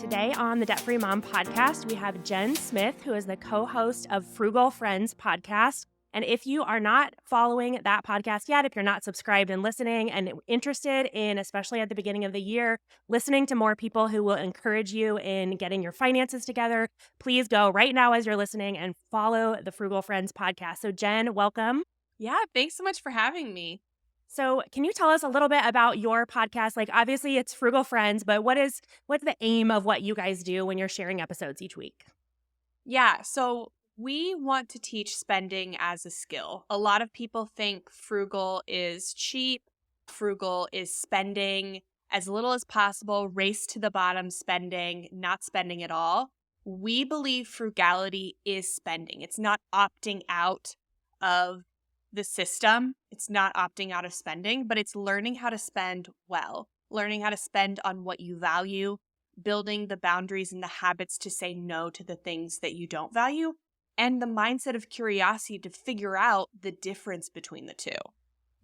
Today on the Debt Free Mom podcast, we have Jen Smith, who is the co-host of Frugal Friends podcast. And if you are not following that podcast yet, if you're not subscribed and listening and interested in, especially at the beginning of the year, listening to more people who will encourage you in getting your finances together, please go right now as you're listening and follow the Frugal Friends podcast. So Jen, welcome. Yeah, thanks so much for having me. So can you tell us a little bit about your podcast? Like, obviously it's Frugal Friends, but what's the aim of what you guys do when you're sharing episodes each week? Yeah, so we want to teach spending as a skill. A lot of people think frugal is cheap, frugal is spending as little as possible, race to the bottom spending, not spending at all. We believe frugality is spending. It's not opting out of the system. It's not opting out of spending, but it's learning how to spend well, learning how to spend on what you value, building the boundaries and the habits to say no to the things that you don't value, and the mindset of curiosity to figure out the difference between the two.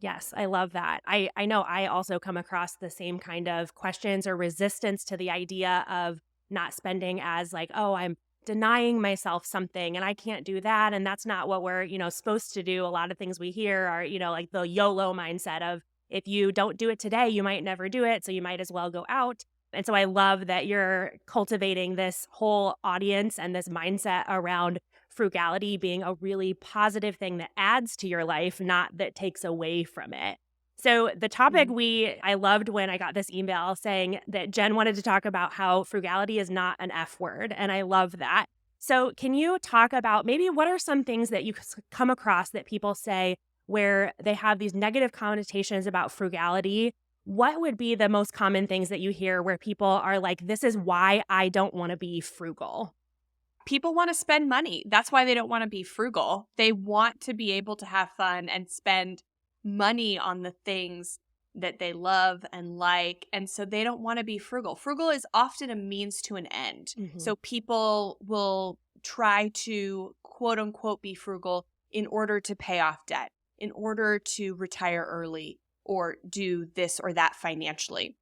Yes, I love that. I know I also come across the same kind of questions or resistance to the idea of not spending as like, oh, I'm denying myself something and I can't do that. And that's not what we're, supposed to do. A lot of things we hear are, like the YOLO mindset of if you don't do it today, you might never do it. So you might as well go out. And so I love that you're cultivating this whole audience and this mindset around frugality being a really positive thing that adds to your life, not that takes away from it. So the topic I loved when I got this email saying that Jen wanted to talk about how frugality is not an F word. And I love that. So can you talk about maybe what are some things that you come across that people say where they have these negative connotations about frugality? What would be the most common things that you hear where people are like, this is why I don't want to be frugal? People want to spend money. That's why they don't want to be frugal. They want to be able to have fun and spend money on the things that they love and like. And so they don't want to be frugal. Frugal is often a means to an end. Mm-hmm. So people will try to quote unquote be frugal in order to pay off debt, in order to retire early or do this or that financially.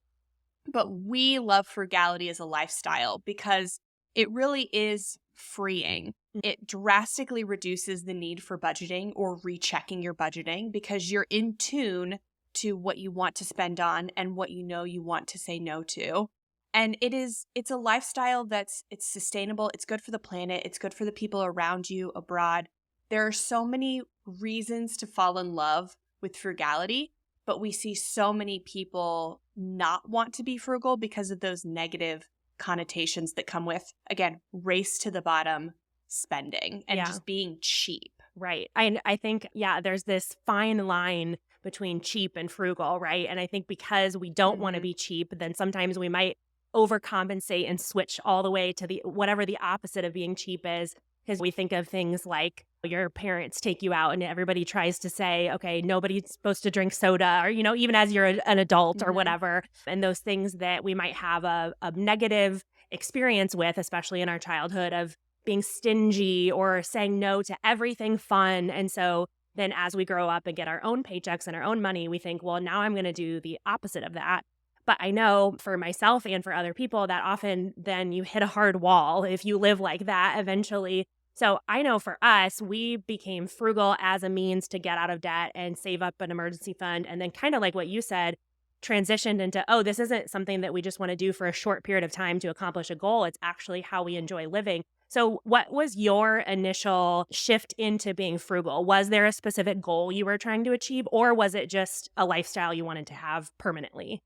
But we love frugality as a lifestyle because it really is freeing. It drastically reduces the need for budgeting or rechecking your budgeting because you're in tune to what you want to spend on and what you want to say no to. And it's a lifestyle it's sustainable. It's good for the planet. It's good for the people around you abroad. There are so many reasons to fall in love with frugality, but we see so many people not want to be frugal because of those negative connotations that come with, again, race to the bottom spending and just being cheap. Right. I think, there's this fine line between cheap and frugal, right? And I think because we don't want to be cheap, then sometimes we might overcompensate and switch all the way to whatever the opposite of being cheap is. Because we think of things like your parents take you out and everybody tries to say, okay, nobody's supposed to drink soda or, even as you're an adult or whatever. And those things that we might have a negative experience with, especially in our childhood, of being stingy or saying no to everything fun. And so then as we grow up and get our own paychecks and our own money, we think, well, now I'm going to do the opposite of that. But I know for myself and for other people that often then you hit a hard wall if you live like that eventually. So I know for us, we became frugal as a means to get out of debt and save up an emergency fund. And then kind of like what you said, transitioned into, oh, this isn't something that we just want to do for a short period of time to accomplish a goal. It's actually how we enjoy living. So what was your initial shift into being frugal? Was there a specific goal you were trying to achieve, or was it just a lifestyle you wanted to have permanently?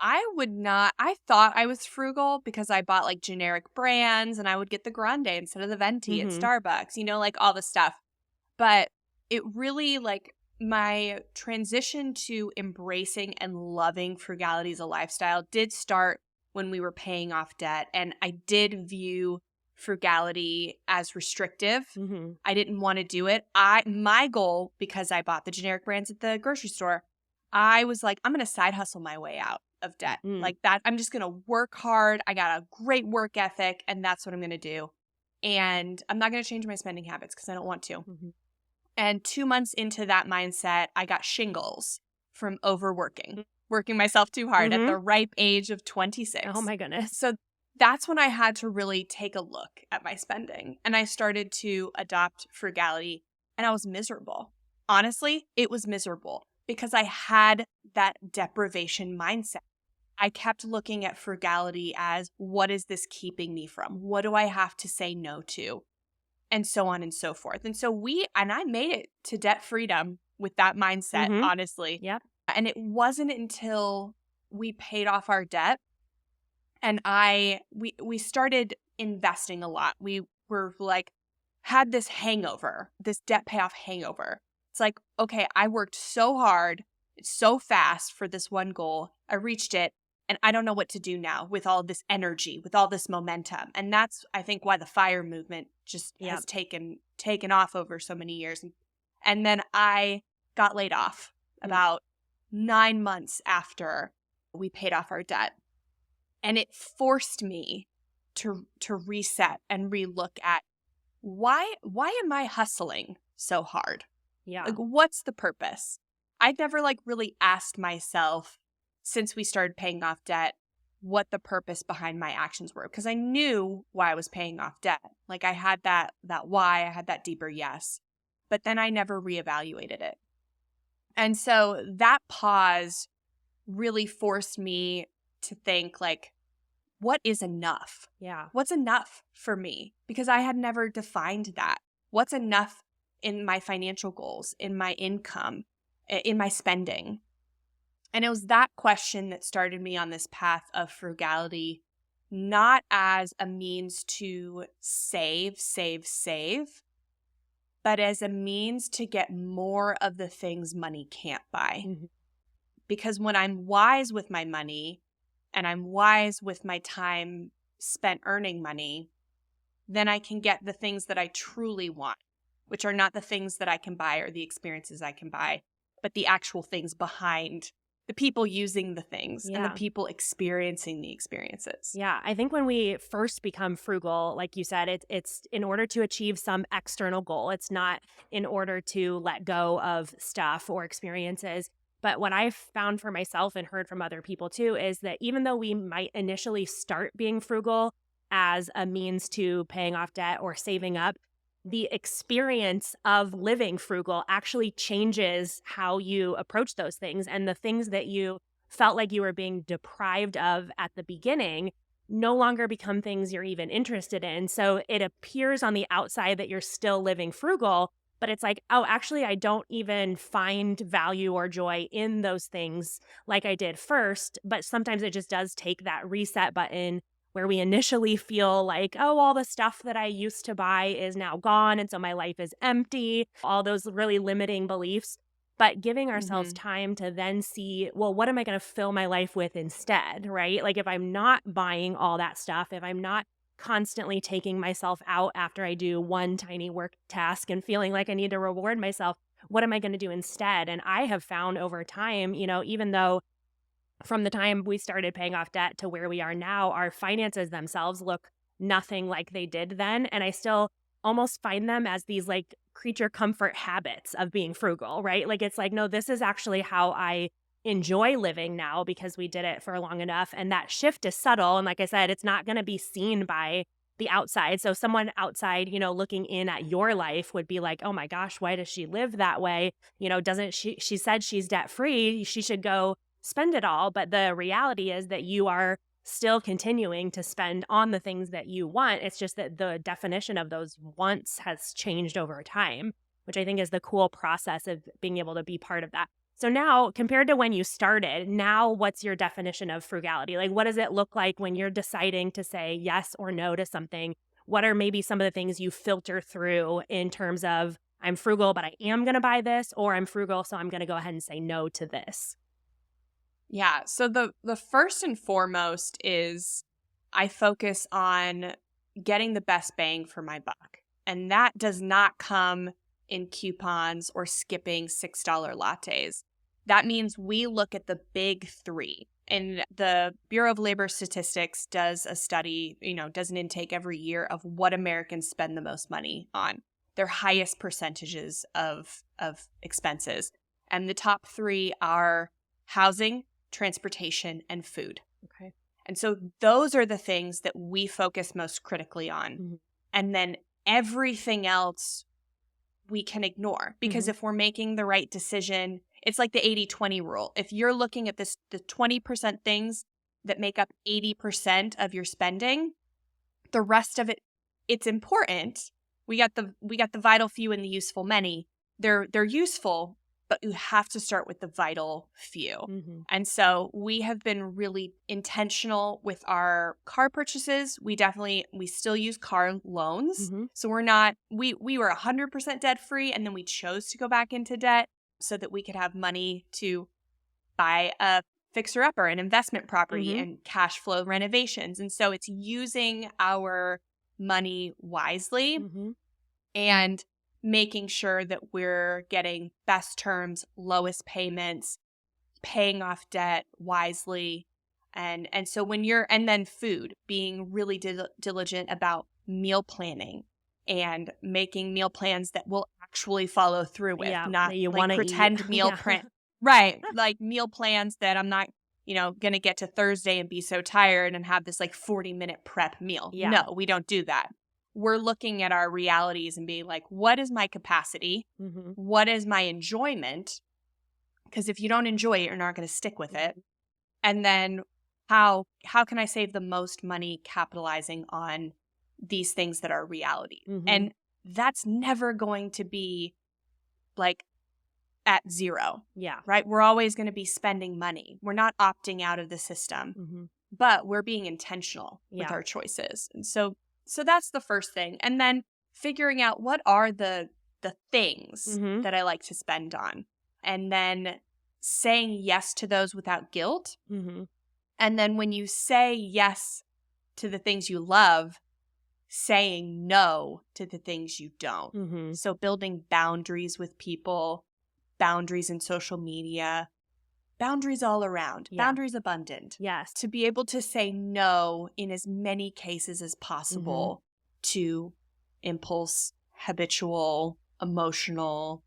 I thought I was frugal because I bought like generic brands and I would get the grande instead of the venti at Starbucks, like all the stuff. But it really my transition to embracing and loving frugality as a lifestyle did start when we were paying off debt. And I did view frugality as restrictive. I didn't want to do it. My goal, because I bought the generic brands at the grocery store, I was like, I'm going to side hustle my way out of debt. Like that, I'm just going to work hard. I got a great work ethic and that's what I'm going to do. And I'm not going to change my spending habits because I don't want to. And 2 months into that mindset, I got shingles from overworking, working myself too hard at the ripe age of 26. Oh my goodness. So that's when I had to really take a look at my spending. And I started to adopt frugality, and I was miserable. Honestly, it was miserable because I had that deprivation mindset. I kept looking at frugality as, what is this keeping me from? What do I have to say no to? And so on and so forth. And so I made it to debt freedom with that mindset, Mm-hmm. honestly. Yep. And it wasn't until we paid off our debt and we started investing a lot. We were like, had this hangover, this debt payoff hangover. It's like, okay, I worked so hard, so fast for this one goal. I reached it, and I don't know what to do now with all this energy, with all this momentum. And that's, I think, why the FIRE movement just Yep. has taken off over so many years. And then I got laid off about 9 months after we paid off our debt. And it forced me to reset and relook at why am I hustling so hard? Yeah. Like, what's the purpose? I'd never really asked myself since we started paying off debt what the purpose behind my actions were, because I knew why I was paying off debt. Like, I had that why, I had that deeper yes, but then I never reevaluated it. And so that pause really forced me to think, like, what is enough? Yeah. What's enough for me? Because I had never defined that. What's enough in my financial goals, in my income, in my spending? And it was that question that started me on this path of frugality, not as a means to save, but as a means to get more of the things money can't buy. Mm-hmm. Because when I'm wise with my money and I'm wise with my time spent earning money, then I can get the things that I truly want, which are not the things that I can buy or the experiences I can buy, but the actual things behind the people using the things and the Yeah. people experiencing the experiences. Yeah, I think when we first become frugal, like you said, it's in order to achieve some external goal. It's not in order to let go of stuff or experiences. But what I've found for myself and heard from other people too is that even though we might initially start being frugal as a means to paying off debt or saving up, the experience of living frugal actually changes how you approach those things. And the things that you felt like you were being deprived of at the beginning no longer become things you're even interested in. So it appears on the outside that you're still living frugal, but it's like, oh, actually, I don't even find value or joy in those things like I did first. But sometimes it just does take that reset button where we initially feel like, oh, all the stuff that I used to buy is now gone. And so my life is empty, all those really limiting beliefs. But giving ourselves time to then see, well, what am I going to fill my life with instead, right? Like if I'm not buying all that stuff, if I'm not constantly taking myself out after I do one tiny work task and feeling like I need to reward myself, what am I going to do instead? And I have found over time, even though from the time we started paying off debt to where we are now, our finances themselves look nothing like they did then. And I still almost find them as these like creature comfort habits of being frugal, right? Like it's like, no, this is actually how I enjoy living now because we did it for long enough. And that shift is subtle. And like I said, it's not going to be seen by the outside. So someone outside, looking in at your life would be like, oh my gosh, why does she live that way? Doesn't she said she's debt free. She should go spend it all. But the reality is that you are still continuing to spend on the things that you want. It's just that the definition of those wants has changed over time, which I think is the cool process of being able to be part of that. So now, compared to when you started, now what's your definition of frugality? Like, what does it look like when you're deciding to say yes or no to something? What are maybe some of the things you filter through in terms of, I'm frugal, but I am going to buy this, or I'm frugal, so I'm going to go ahead and say no to this? Yeah. So the first and foremost is I focus on getting the best bang for my buck. And that does not come in coupons or skipping $6 lattes. That means we look at the big three. And the Bureau of Labor Statistics does a study, does an intake every year of what Americans spend the most money on, their highest percentages of expenses. And the top three are housing, transportation, and food. Okay. And so those are the things that we focus most critically on. Mm-hmm. And then everything else we can ignore, because Mm-hmm. if we're making the right decision, it's like the 80-20 rule. If you're looking at the 20% things that make up 80% of your spending, the rest of it, it's important. We got the vital few and the useful many. They're useful, but you have to start with the vital few. Mm-hmm. And so we have been really intentional with our car purchases. We still use car loans. Mm-hmm. So we're not, we were 100% debt free, and then we chose to go back into debt so that we could have money to buy a fixer upper, an investment property, Mm-hmm. and cash flow renovations. And so it's using our money wisely Mm-hmm. and making sure that we're getting best terms, lowest payments, paying off debt wisely. And so and then food, being really diligent about meal planning and making meal plans that we'll actually follow through with, Yeah, not that you like want to eat. pretend meal Yeah. plan. Right. Like meal plans that I'm not, going to get to Thursday and be so tired and have this like 40-minute prep meal. Yeah. No, we don't do that. We're looking at our realities and being like, what is my capacity? Mm-hmm. What is my enjoyment? Because if you don't enjoy it, you're not going to stick with it. And then how can I save the most money capitalizing on these things that are reality? Mm-hmm. And that's never going to be like at zero. Yeah. Right? We're always going to be spending money. We're not opting out of the system, Mm-hmm. but we're being intentional with Yeah. our choices. And so that's the first thing. And then figuring out what are the things Mm-hmm. that I like to spend on. And then saying yes to those without guilt. Mm-hmm. And then when you say yes to the things you love, saying no to the things you don't. Mm-hmm. So building boundaries with people, boundaries in social media, boundaries all around, Yeah. boundaries abundant. Yes. To be able to say no in as many cases as possible to impulse, habitual, emotional,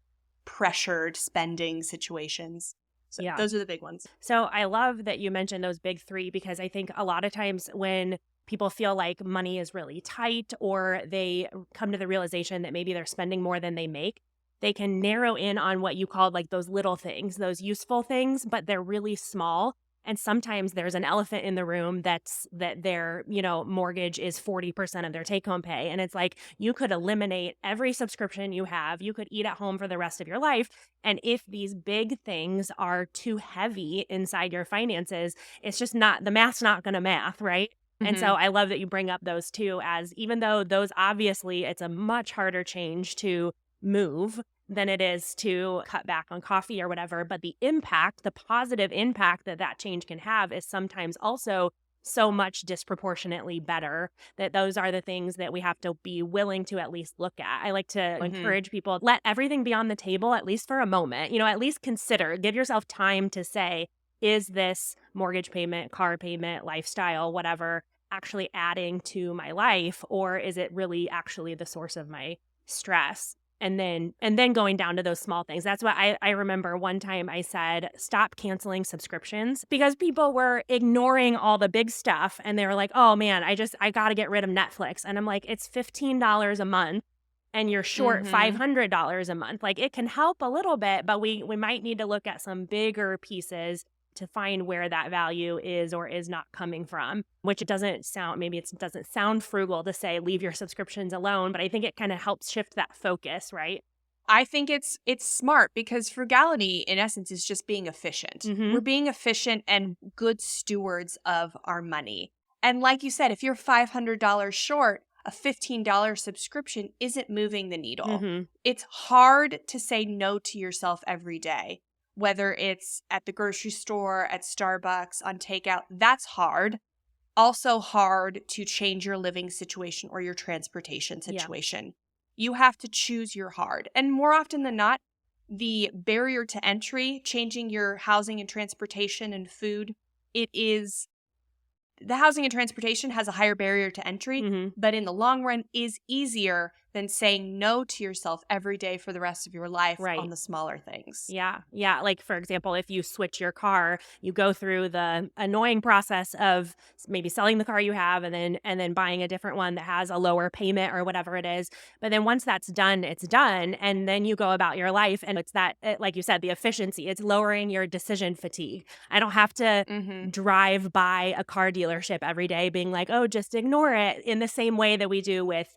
pressured spending situations. So Yeah. those are the big ones. So I love that you mentioned those big three, because I think a lot of times when people feel like money is really tight, or they come to the realization that maybe they're spending more than they make, they can narrow in on what you called like those little things, those useful things, but they're really small. And sometimes there's an elephant in the room that their, mortgage is 40% of their take home pay. And it's like, you could eliminate every subscription you have. You could eat at home for the rest of your life. And if these big things are too heavy inside your finances, it's just not, the math's not going to math, right? And so I love that you bring up those two, as even though those obviously it's a much harder change to move than it is to cut back on coffee or whatever. But the impact, the positive impact that change can have is sometimes also so much disproportionately better, that those are the things that we have to be willing to at least look at. I like to encourage people, let everything be on the table, at least for a moment, at least consider, give yourself time to say, is this mortgage payment, car payment, lifestyle, whatever, actually adding to my life, or is it really actually the source of my stress? And then going down to those small things. That's what I remember one time I said, stop canceling subscriptions, because people were ignoring all the big stuff. And they were like, oh man, I got to get rid of Netflix. And I'm like, it's $15 a month and you're short $500 a month. Like, it can help a little bit, but we might need to look at some bigger pieces to find where that value is or is not coming from, which it doesn't sound frugal to say leave your subscriptions alone, but I think it kind of helps shift that focus, right? I think it's smart, because frugality in essence is just being efficient. We're being efficient and good stewards of our money. And like you said, if you're $500 short, a $15 subscription isn't moving the needle. It's hard to say no to yourself every day. Whether it's at the grocery store, at Starbucks, on takeout, that's hard. Also hard to change your living situation or your transportation situation. Yeah. You have to choose your hard. And more often than not, the barrier to entry, changing your housing and transportation and food, the housing and transportation has a higher barrier to entry, but in the long run is easier than saying no to yourself every day for the rest of your life Right. on the smaller things. Yeah. Yeah. Like, for example, if you switch your car, you go through the annoying process of maybe selling the car you have and then buying a different one that has a lower payment or whatever it is. But then once that's done, it's done. And then you go about your life. And it's that, like you said, the efficiency, it's lowering your decision fatigue. I don't have to Mm-hmm. drive by a car dealership every day being like, oh, just ignore it, in the same way that we do with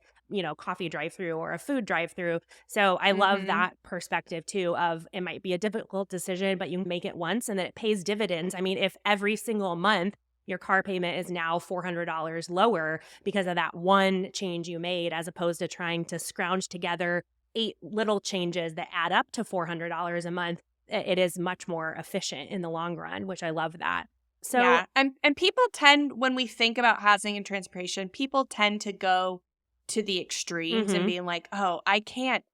coffee drive through or a food drive through. So I love Mm-hmm. that perspective too of it might be a difficult decision, but you make it once and then it pays dividends. I mean, if every single month your car payment is now $400 lower because of that one change you made, as opposed to trying to scrounge together 8 little changes that add up to $400 a month, it is much more efficient in the long run, which I love that. So, Yeah. And people tend, when we think about housing and transportation, people tend to go to the extremes and mhm, being like, oh, I can't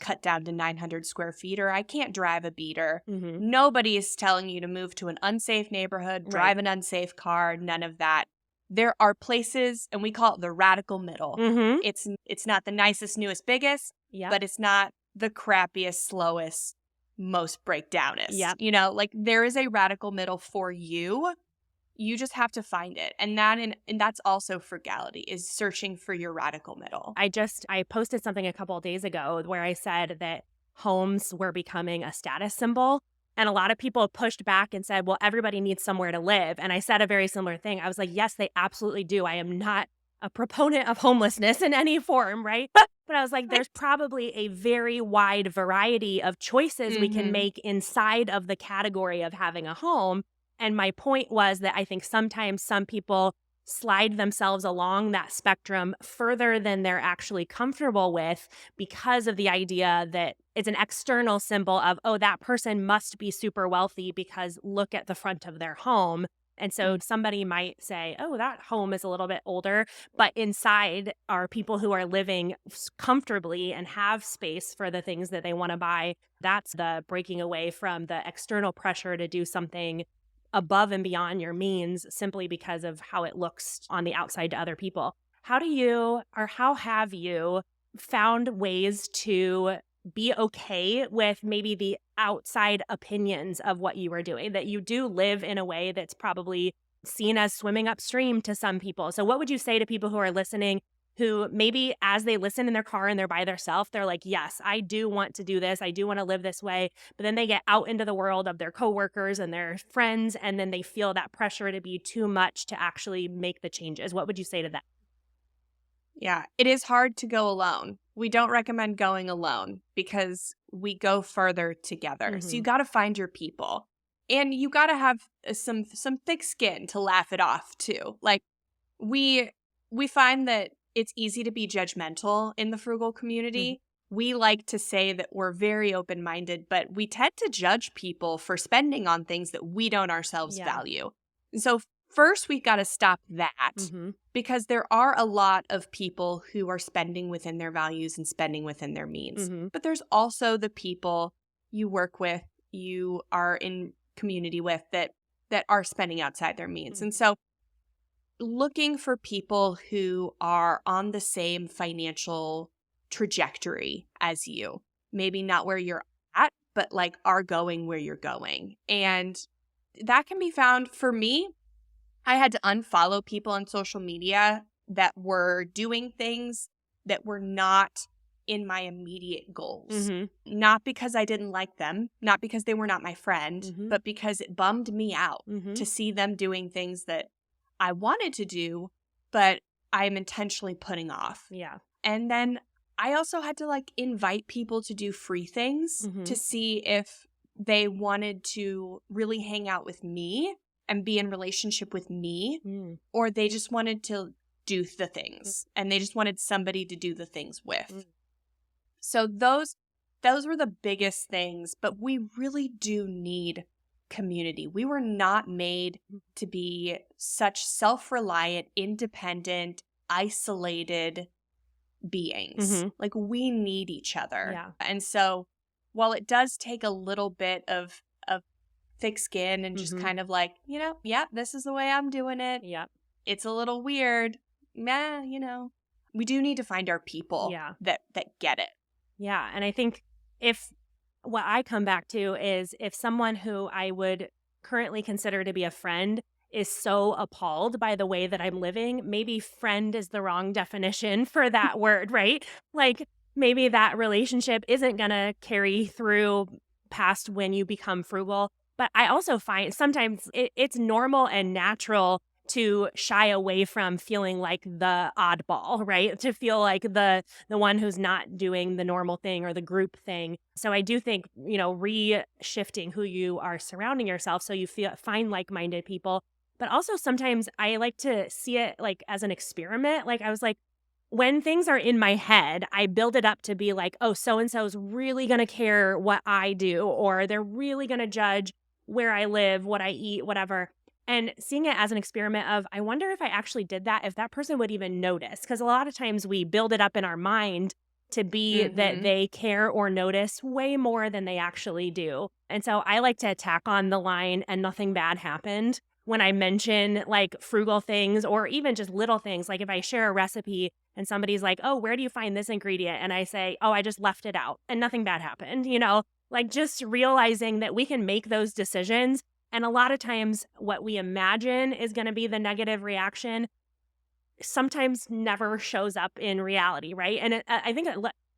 cut down to 900 square feet, or I can't drive a beater. mhm, Nobody is telling you to move to an unsafe neighborhood, right. drive an unsafe car, none of that. There are places, and we call it the radical middle. Mhm. It's not the nicest, newest, biggest, Yep. but it's not the crappiest, slowest, most breakdownest. Yep. Like there is a radical middle for you. You just have to find it. And that's also frugality, is searching for your radical middle. I posted something a couple of days ago where I said that homes were becoming a status symbol. And a lot of people pushed back and said, well, everybody needs somewhere to live. And I said a very similar thing. I was like, yes, they absolutely do. I am not a proponent of homelessness in any form, right? But I was like, there's probably a very wide variety of choices we can Mm-hmm. make inside of the category of having a home. And my point was that I think sometimes some people slide themselves along that spectrum further than they're actually comfortable with because of the idea that it's an external symbol of, oh, that person must be super wealthy because look at the front of their home. And so somebody might say, oh, that home is a little bit older, but inside are people who are living comfortably and have space for the things that they want to buy. That's the breaking away from the external pressure to do something above and beyond your means simply because of how it looks on the outside to other people. How have you found ways to be okay with maybe the outside opinions of what you are doing, that you do live in a way that's probably seen as swimming upstream to some people? So what would you say to people who are listening who maybe as they listen in their car and they're by themselves, they're like, yes, I do want to do this. I do want to live this way. But then they get out into the world of their coworkers and their friends, and then they feel that pressure to be too much to actually make the changes. What would you say to that? Yeah, it is hard to go alone. We don't recommend going alone because we go further together. So you Mm-hmm. got to find your people. And you got to have some thick skin to laugh it off too. Like we we find that it's easy to be judgmental in the frugal Mm-hmm. community. We like to say that we're very open-minded, but we tend to judge people for spending on things that we don't ourselves Yeah. value. So first we've got to stop that, Mm-hmm. because there are a lot of people who are spending within their values and spending within their means. Mm-hmm. But there's also the people you work with, you are in community with, that are spending outside their means. Mm-hmm. And so looking for people who are on the same financial trajectory as you, maybe not where you're at, but like are going where you're going. And that can be found. For me, I had to unfollow people on social media that were doing things that were not in my immediate goals. Mm-hmm. Not because I didn't like them, not because they were not my friend, Mm-hmm. but because it bummed me out Mm-hmm. to see them doing things that I wanted to do, but I'm intentionally putting off. Yeah. And then I also had to like invite people to do free things Mm-hmm. to see if they wanted to really hang out with me and be in relationship with me, Mm. or they just wanted to do the things and they just wanted somebody to do the things with. Mm. So those were the biggest things, but we really do need community. We were not made to be such self-reliant, independent, isolated beings. Mm-hmm. Like we need each other. Yeah. And so while it does take a little bit of thick skin and just Mm-hmm. kind of like, yeah, this is the way I'm doing it. Yep. It's a little weird. we do need to find our people Yeah. that get it. Yeah. And I think what I come back to is if someone who I would currently consider to be a friend is so appalled by the way that I'm living, maybe friend is the wrong definition for that word, right? Like maybe that relationship isn't going to carry through past when you become frugal. But I also find sometimes it's normal and natural to shy away from feeling like the oddball, right? To feel like the one who's not doing the normal thing or the group thing. So I do think, re-shifting who you are surrounding yourself so you find like-minded people. But also sometimes I like to see it like as an experiment. Like I was like, when things are in my head, I build it up to be like, oh, so-and-so is really going to care what I do, or they're really going to judge where I live, what I eat, whatever. And seeing it as an experiment of, I wonder if I actually did that, if that person would even notice. Because a lot of times we build it up in our mind to be that they care or notice way more than they actually do. And so I like to attack on the line and nothing bad happened when I mention like frugal things or even just little things. Like if I share a recipe and somebody's like, oh, where do you find this ingredient? And I say, oh, I just left it out and nothing bad happened, like just realizing that we can make those decisions. And a lot of times what we imagine is going to be the negative reaction sometimes never shows up in reality, right? And I think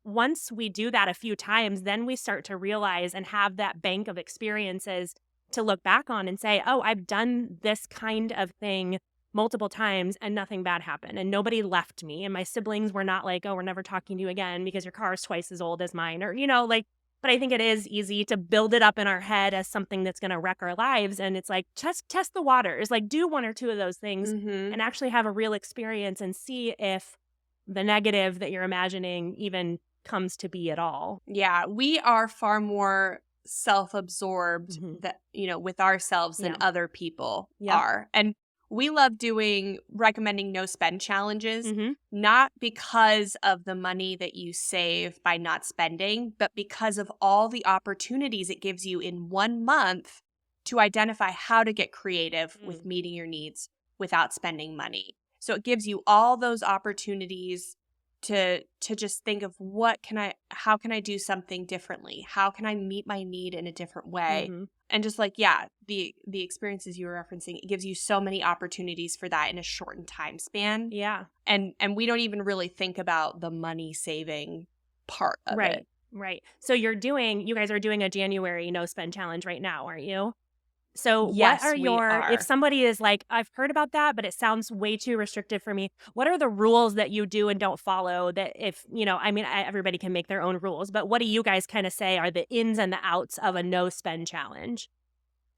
once we do that a few times, then we start to realize and have that bank of experiences to look back on and say, oh, I've done this kind of thing multiple times and nothing bad happened and nobody left me. And my siblings were not like, oh, we're never talking to you again because your car is twice as old as mine, or, but I think it is easy to build it up in our head as something that's going to wreck our lives. And it's like, test the waters, like do one or two of those things and actually have a real experience and see if the negative that you're imagining even comes to be at all. Yeah, we are far more self-absorbed that, with ourselves than other people are. And we love recommending no spend challenges, not because of the money that you save by not spending, but because of all the opportunities it gives you in 1 month to identify how to get creative with meeting your needs without spending money. So it gives you all those opportunities to just think of how can I do something differently? How can I meet my need in a different way? And just like, the experiences you were referencing, it gives you so many opportunities for that in a shortened time span. Yeah. And we don't even really think about the money saving part of it. Right. So you guys are doing a January no spend challenge right now, aren't you? So yes, what are if somebody is like, I've heard about that, but it sounds way too restrictive for me. What are the rules that you do and don't follow that if, everybody can make their own rules, but what do you guys kind of say are the ins and the outs of a no spend challenge?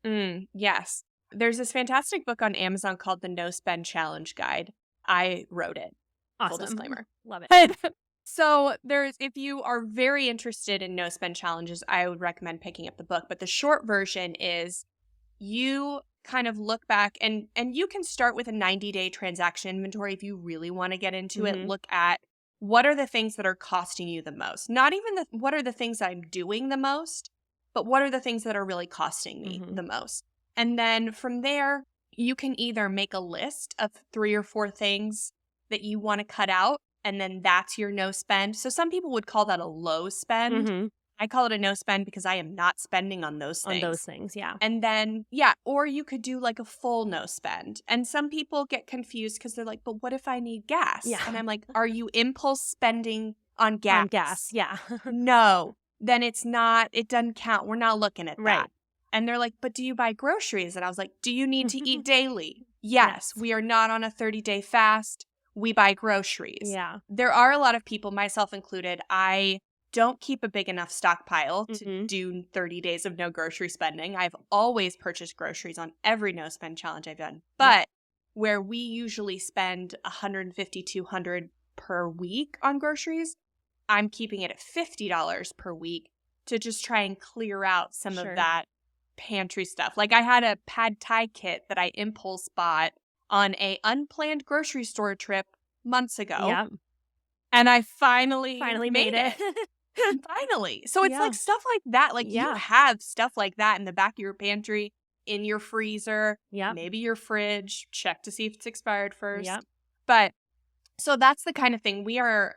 Yes. There's this fantastic book on Amazon called The No Spend Challenge Guide. I wrote it. Awesome. Full disclaimer. Love it. So if you are very interested in no spend challenges, I would recommend picking up the book. But the short version is you kind of look back and you can start with a 90-day transaction inventory if you really want to get into it. Look at what are the things that are costing you the most. Not even what are the things that I'm doing the most, but what are the things that are really costing me the most. And then from there, you can either make a list of 3 or 4 things that you want to cut out, and then that's your no spend. So some people would call that a low spend. I call it a no spend because I am not spending on those things. Yeah. And then, or you could do like a full no spend. And some people get confused because they're like, but what if I need gas? Yeah. And I'm like, are you impulse spending on gas? On gas, yeah. No, then it doesn't count. We're not looking at Right. that. And they're like, but do you buy groceries? And I was like, do you need to eat daily? Yes, we are not on a 30-day fast. We buy groceries. Yeah. There are a lot of people, myself included, I don't keep a big enough stockpile to do 30 days of no grocery spending. I've always purchased groceries on every no spend challenge I've done. But where we usually spend $150, $200 per week on groceries, I'm keeping it at $50 per week to just try and clear out some of that pantry stuff. Like I had a pad thai kit that I impulse bought on a unplanned grocery store trip months ago. Yep. And I finally made it. Finally. So it's like stuff like that. Like you have stuff like that in the back of your pantry, in your freezer, maybe your fridge. Check to see if it's expired first. But So that's the kind of thing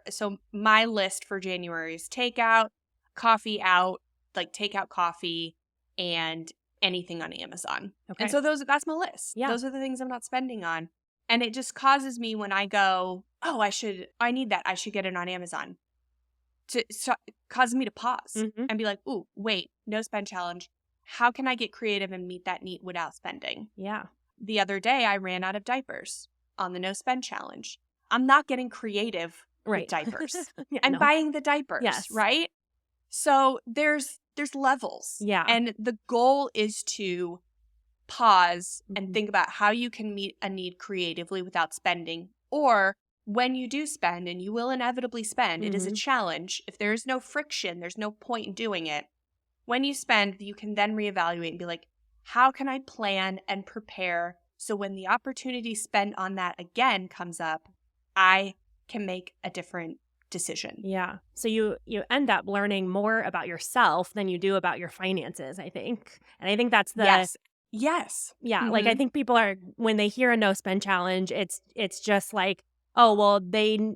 so my list for January is takeout, coffee out, like takeout coffee, and anything on Amazon. And Okay. so that's my list. Yeah. Those are the things I'm not spending on. And it just causes me when I go, oh, I need that. I should get it on Amazon. Causes me to pause Hmm. and be like, ooh, wait, no spend challenge. How can I get creative and meet that need without spending? Yeah. The other day, I ran out of diapers on the no spend challenge. I'm not getting creative with Right. diapers. Yeah, I'm no. buying the diapers, Yes. right? So there's levels. Yeah. And the goal is to pause and Mhm. think about how you can meet a need creatively without spending. Or when you do spend, and you will inevitably spend, it is a Mhm. challenge. If there is no friction, there's no point in doing it. When you spend, you can then reevaluate and be like, how can I plan and prepare so when the opportunity spent on that again comes up, I can make a different decision? Yeah. So you end up learning more about yourself than you do about your finances, I think. And I think that's the Yes. Yes. yeah, like I Mm-hmm. think people are when they hear a no spend challenge, it's just like, oh, well,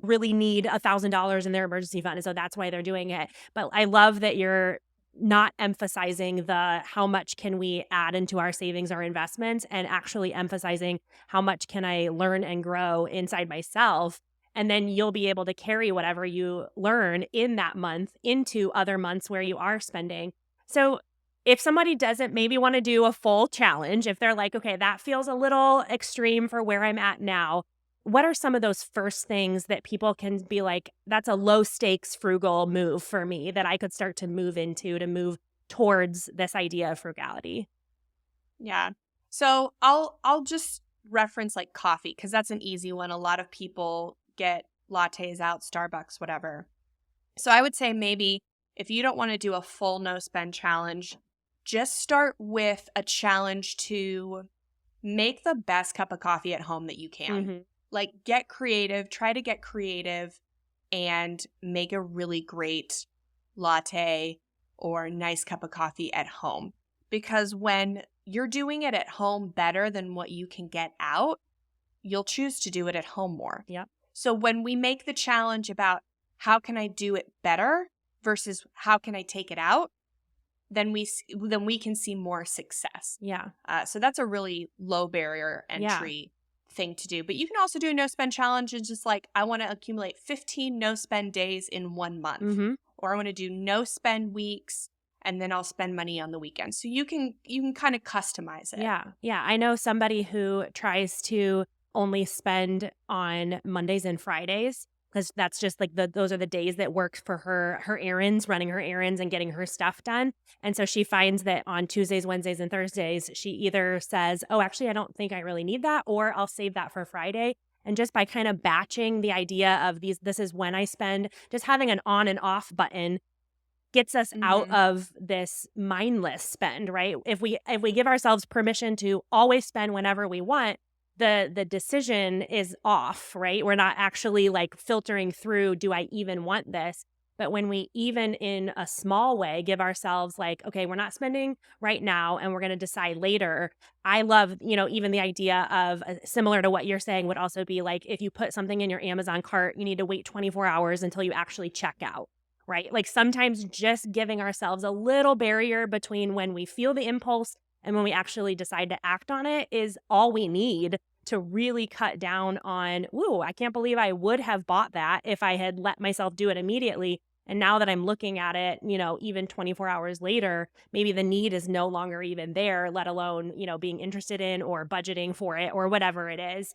really need $1,000 in their emergency fund, and so that's why they're doing it. But I love that you're not emphasizing the how much can we add into our savings or investments and actually emphasizing how much can I learn and grow inside myself. And then you'll be able to carry whatever you learn in that month into other months where you are spending. So if somebody doesn't maybe want to do a full challenge, if they're like, okay, that feels a little extreme for where I'm at now, what are some of those first things that people can be like, that's a low stakes frugal move for me that I could start to move into to move towards this idea of frugality? Yeah. So I'll just reference like coffee because that's an easy one. A lot of people get lattes out, Starbucks, whatever. So I would say maybe if you don't want to do a full no spend challenge, just start with a challenge to make the best cup of coffee at home that you can. Hmm. Like get creative, try to get creative and make a really great latte or nice cup of coffee at home. Because when you're doing it at home better than what you can get out, you'll choose to do it at home more. Yep. So when we make the challenge about how can I do it better versus how can I take it out, then we can see more success. Yeah. So that's a really low barrier Yeah. entry thing to do. But you can also do a no spend challenge and just like I want to accumulate 15 no spend days in 1 month, Hmm. or I want to do no spend weeks and then I'll spend money on the weekends. So you can kind of customize it. Yeah. Yeah. I know somebody who tries to only spend on Mondays and Fridays because that's just like those are the days that work for her errands, running her errands and getting her stuff done. And so she finds that on Tuesdays, Wednesdays, and Thursdays, she either says, "Oh, actually, I don't think I really need that," or "I'll save that for Friday." And just by kind of batching the idea of this is when I spend, just having an on and off button gets us out Mm-hmm. of this mindless spend, right? If we give ourselves permission to always spend whenever we want, the decision is off, right? We're not actually like filtering through, do I even want this? But when we even in a small way give ourselves like, okay, we're not spending right now and we're going to decide later. I love, even the idea of similar to what you're saying would also be like if you put something in your Amazon cart, you need to wait 24 hours until you actually check out, right? Like sometimes just giving ourselves a little barrier between when we feel the impulse and when we actually decide to act on it is all we need to really cut down on, ooh, I can't believe I would have bought that if I had let myself do it immediately. And now that I'm looking at it, even 24 hours later, maybe the need is no longer even there, let alone, being interested in or budgeting for it or whatever it is.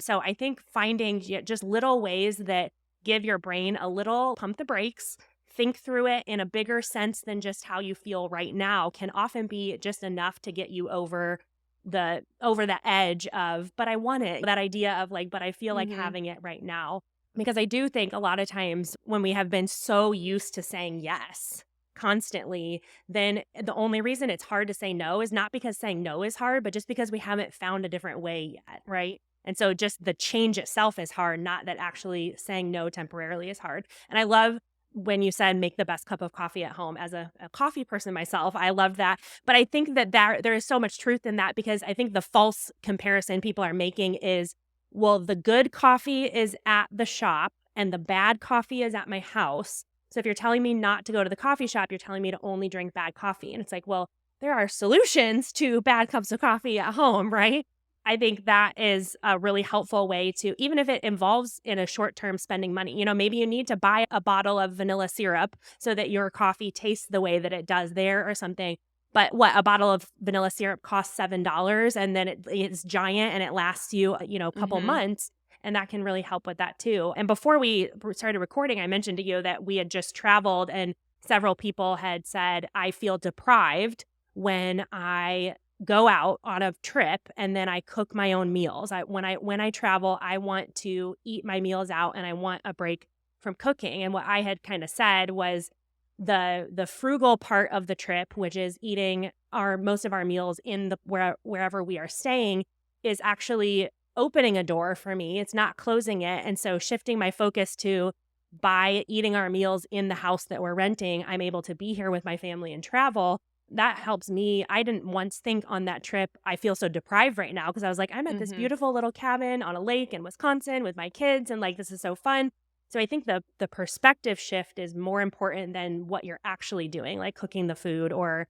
So I think finding just little ways that give your brain a little pump the brakes, think through it in a bigger sense than just how you feel right now can often be just enough to get you over the edge of, but I want it. That idea of like, but I feel like Mm-hmm. having it right now. Because I do think a lot of times when we have been so used to saying yes constantly, then the only reason it's hard to say no is not because saying no is hard, but just because we haven't found a different way yet, right? And so just the change itself is hard, not that actually saying no temporarily is hard. And I love when you said make the best cup of coffee at home. As a coffee person myself, I love that. But I think that there is so much truth in that because I think the false comparison people are making is well, the good coffee is at the shop and the bad coffee is at my house. So if you're telling me not to go to the coffee shop, you're telling me to only drink bad coffee. And it's like, well, there are solutions to bad cups of coffee at home, right? I think that is a really helpful way to, even if it involves in a short term spending money, maybe you need to buy a bottle of vanilla syrup so that your coffee tastes the way that it does there or something. But what, a bottle of vanilla syrup costs $7 and then it's giant and it lasts you, a couple Mm-hmm. months. And that can really help with that too. And before we started recording, I mentioned to you that we had just traveled and several people had said, I feel deprived when I go out on a trip and then I cook my own meals. When I travel, I want to eat my meals out and I want a break from cooking. And what I had kind of said was the frugal part of the trip, which is eating most of our meals in the wherever we are staying, is actually opening a door for me. It's not closing it. And so shifting my focus to, by eating our meals in the house that we're renting, I'm able to be here with my family and travel. That helps me. I didn't once think on that trip, I feel so deprived right now, because I was like, I'm at this Mm-hmm. beautiful little cabin on a lake in Wisconsin with my kids and like this is so fun. So I think the perspective shift is more important than what you're actually doing, like cooking the food or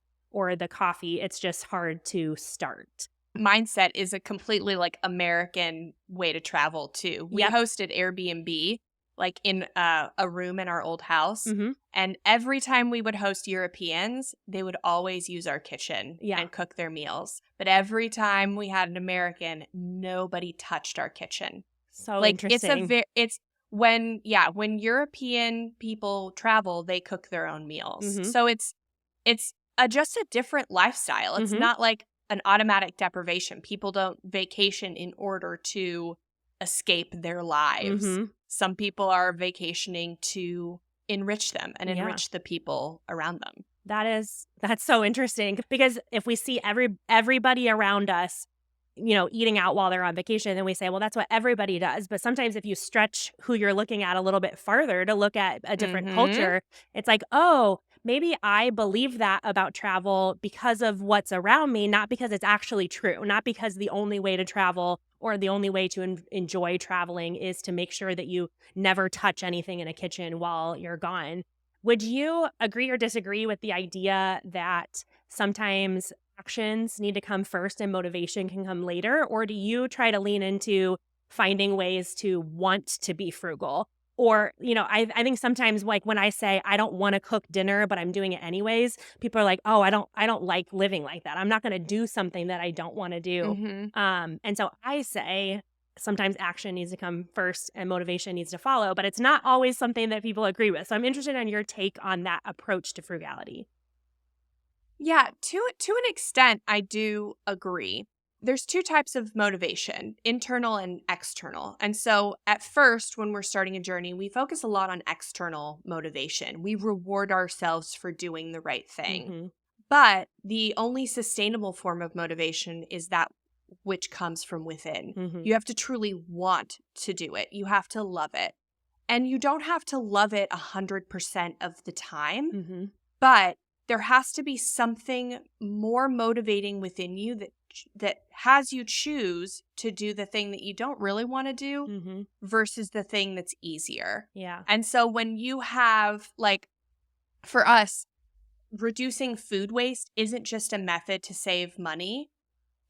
the coffee. It's just hard to start. Mindset is a completely like American way to travel too. We Yep. hosted Airbnb like in a room in our old house. Mm-hmm. And every time we would host Europeans, they would always use our kitchen Yeah. and cook their meals. But every time we had an American, nobody touched our kitchen. So Like interesting. it's when European people travel, they cook their own meals. Mm-hmm. So it's just a different lifestyle. It's Mm-hmm. not like an automatic deprivation. People don't vacation in order to escape their lives. Mm-hmm. Some people are vacationing to enrich them and Yeah. enrich the people around them. That's so interesting, because if we see everybody around us, eating out while they're on vacation, then we say, well, that's what everybody does. But sometimes if you stretch who you're looking at a little bit farther to look at a different Mhm. culture, it's like, oh, maybe I believe that about travel because of what's around me, not because it's actually true, not because the only way to travel or the only way to enjoy traveling is to make sure that you never touch anything in a kitchen while you're gone. Would you agree or disagree with the idea that sometimes actions need to come first and motivation can come later? Or do you try to lean into finding ways to want to be frugal? Or, I think sometimes, like when I say I don't want to cook dinner, but I'm doing it anyways, people are like, oh, I don't like living like that. I'm not going to do something that I don't want to do. Mhm. And so I say sometimes action needs to come first and motivation needs to follow, but it's not always something that people agree with. So I'm interested in your take on that approach to frugality. Yeah, to an extent I do agree. There's two types of motivation, internal and external. And so at first when we're starting a journey, we focus a lot on external motivation. We reward ourselves for doing the right thing. Mm-hmm. But the only sustainable form of motivation is that which comes from within. Mm-hmm. You have to truly want to do it. You have to love it. And you don't have to love it 100% of the time, Mm-hmm. but there has to be something more motivating within you that has you choose to do the thing that you don't really want to do Mm-hmm. versus the thing that's easier. Yeah. And so when you have like for us, reducing food waste isn't just a method to save money.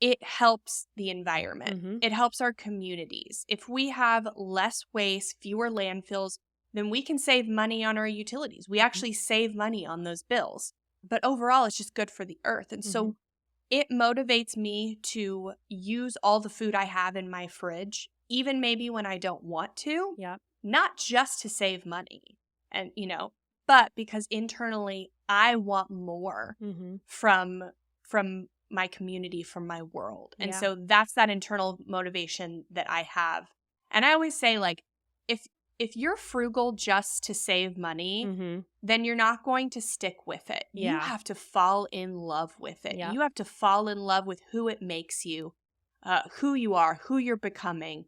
It helps the environment. Mm-hmm. It helps our communities. If we have less waste, fewer landfills, then we can save money on our utilities. We actually save money on those bills. But overall, it's just good for the earth. And Mm-hmm. so it motivates me to use all the food I have in my fridge, even maybe when I don't want to, Yeah. not just to save money. And, but because internally I want more Mm-hmm. from my community, from my world. And Yeah. so that's that internal motivation that I have. And I always say, like, if you're frugal just to save money, Mm-hmm. then you're not going to stick with it. You Yeah. have to fall in love with it. Yeah. You have to fall in love with who it makes you, who you are, who you're becoming,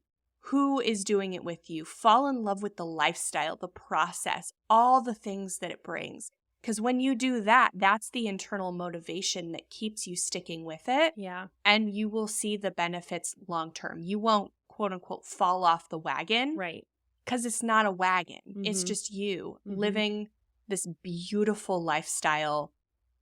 who is doing it with you. Fall in love with the lifestyle, the process, all the things that it brings. Because when you do that, that's the internal motivation that keeps you sticking with it. Yeah. And you will see the benefits long term. You won't quote unquote fall off the wagon, Right. because it's not a wagon. It's Mm-hmm. just you Mm-hmm. living this beautiful lifestyle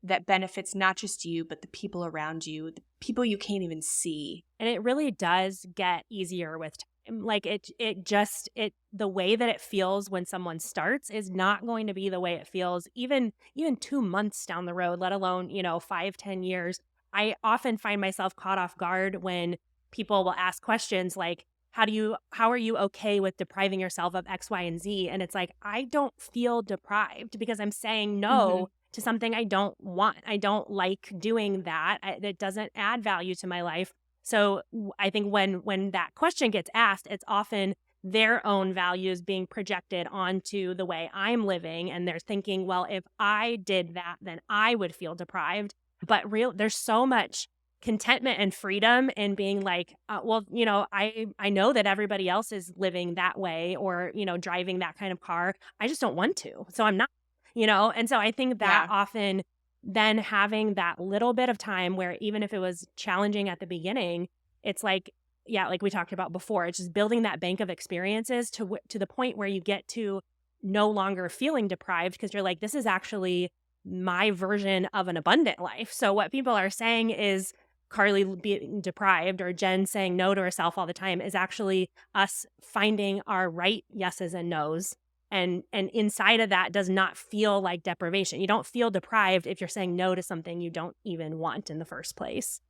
that benefits not just you, but the people around you, the people you can't even see. And it really does get easier with time. Like the way that it feels when someone starts is not going to be the way it feels even 2 months down the road, let alone, 5, 10 years. I often find myself caught off guard when people will ask questions like, how are you okay with depriving yourself of X, Y, and Z? And it's like, I don't feel deprived because I'm saying Mm-hmm. no to something I don't want. I don't like doing that. That doesn't add value to my life. So I think when that question gets asked, it's often their own values being projected onto the way I'm living. And they're thinking, well, if I did that, then I would feel deprived. But there's so much contentment and freedom in being like, well, I know that everybody else is living that way or, driving that kind of car. I just don't want to. So I'm not, and so I think that Yeah. often then having that little bit of time where even if it was challenging at the beginning, it's like, yeah, like we talked about before, it's just building that bank of experiences to the point where you get to no longer feeling deprived because you're like, this is actually my version of an abundant life. So what people are saying is Carly being deprived or Jen saying no to herself all the time is actually us finding our right yeses and nos. And inside of that does not feel like deprivation. You don't feel deprived if you're saying no to something you don't even want in the first place.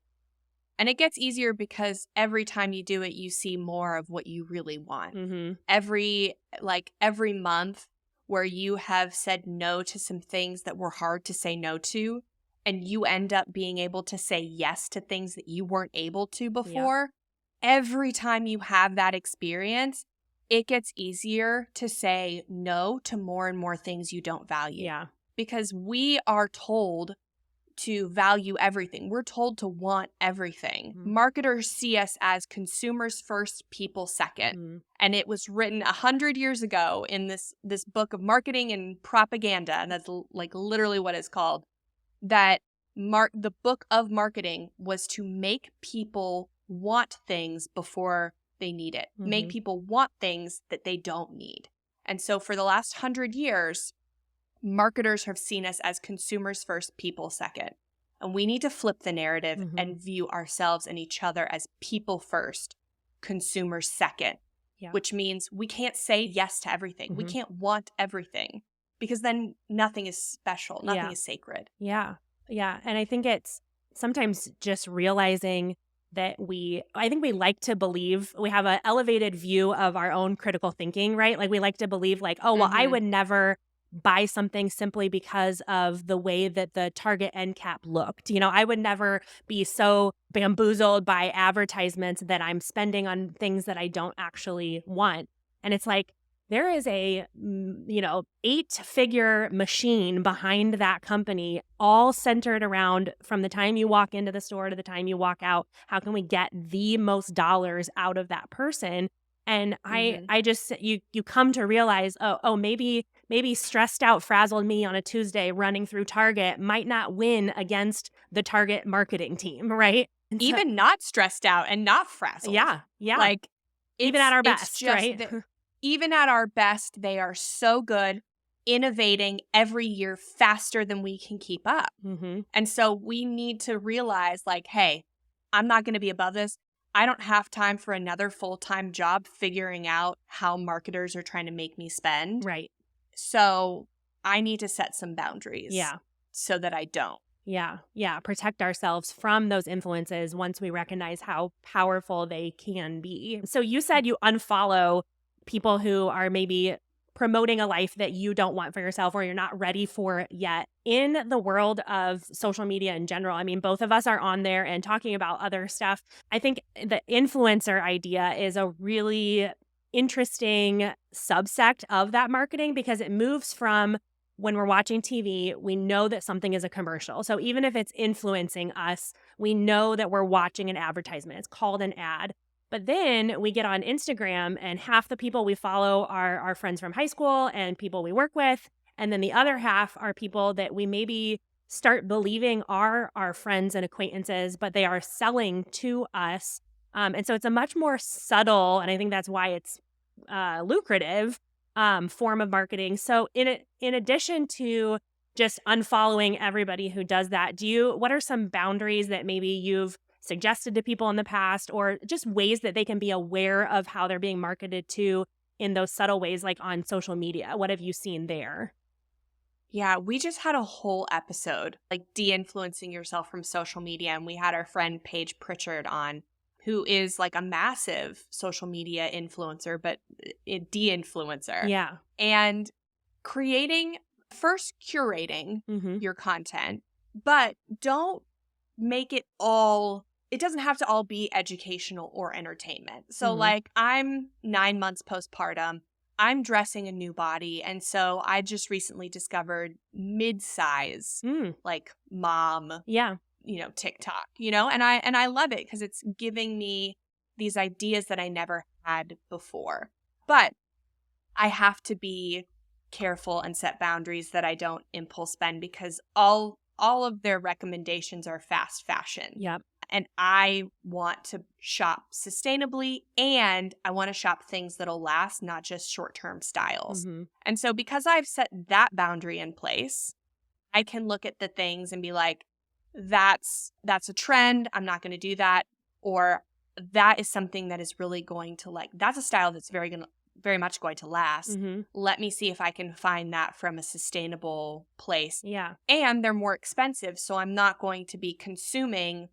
And it gets easier because every time you do it, you see more of what you really want. Mm-hmm. Every month where you have said no to some things that were hard to say no to, and you end up being able to say yes to things that you weren't able to before. Every time you have that experience, it gets easier to say no to more and more things you don't value. Yeah. Because we are told to value everything. We're told to want everything. Mm-hmm. Marketers see us as consumers first, people second. Mm-hmm. And it was written 100 years ago in this book of marketing and propaganda, and that's like literally what it's called, that the book of marketing was to make people want things before they need it. Mm-hmm. Make people want things that they don't need. And so for the last 100 years, marketers have seen us as consumers first, people second. And we need to flip the narrative Mm-hmm. and view ourselves and each other as people first, consumers second, which means we can't say yes to everything. Mm-hmm. We can't want everything because then nothing is special. Nothing is sacred. Yeah. Yeah. And I think it's sometimes just realizing that I think we like to believe we have an elevated view of our own critical thinking, right? Like we like to believe like, oh, well, I would never buy something simply because of the way that the Target end cap looked. I would never be so bamboozled by advertisements that I'm spending on things that I don't actually want. And it's like, there is a, 8-figure machine behind that company, all centered around from the time you walk into the store to the time you walk out. How can we get the most dollars out of that person? And I just, you come to realize, maybe stressed out, frazzled me on a Tuesday running through Target might not win against the Target marketing team, right? And even not stressed out and not frazzled. Yeah. Like even at our best, right? Even at our best, they are so good, innovating every year faster than we can keep up. Mm-hmm. And so we need to realize like, hey, I'm not going to be above this. I don't have time for another full-time job figuring out how marketers are trying to make me spend. Right. So I need to set some boundaries. Yeah. So that I don't. Yeah. Yeah. Protect ourselves from those influences once we recognize how powerful they can be. So you said you unfollow people who are maybe promoting a life that you don't want for yourself or you're not ready for yet. In the world of social media in general, I mean, both of us are on there and talking about other stuff. I think the influencer idea is a really interesting subsect of that marketing because it moves from when we're watching TV, we know that something is a commercial. So even if it's influencing us, we know that we're watching an advertisement. It's called an ad. But then we get on Instagram and half the people we follow are our friends from high school and people we work with. And then the other half are people that we maybe start believing are our friends and acquaintances, but they are selling to us And so it's a much more subtle, and I think that's why it's lucrative form of marketing. So in addition to just unfollowing everybody who does that, what are some boundaries that maybe you've suggested to people in the past, or just ways that they can be aware of how they're being marketed to in those subtle ways, like on social media? What have you seen there? Yeah, we just had a whole episode, like de-influencing yourself from social media. And we had our friend Paige Pritchard on, who is like a massive social media influencer, but a de-influencer. Yeah. And curating Mm-hmm. your content, but don't make it doesn't have to all be educational or entertainment. So Mm-hmm. like I'm 9 months postpartum. I'm dressing a new body. And so I just recently discovered mid-size, Mm. like mom, Yeah. TikTok, and I love it because it's giving me these ideas that I never had before. But I have to be careful and set boundaries that I don't impulse spend, because all of their recommendations are fast fashion. Yep. And I want to shop sustainably, and I want to shop things that'll last, not just short-term styles. Mm-hmm. And so because I've set that boundary in place, I can look at the things and be like, that's a trend. I'm not going to do that. Or that is something that is really going to, like, that's a style that's very much going to last. Mm-hmm. Let me see if I can find that from a sustainable place. Yeah. And they're more expensive, so I'm not going to be consuming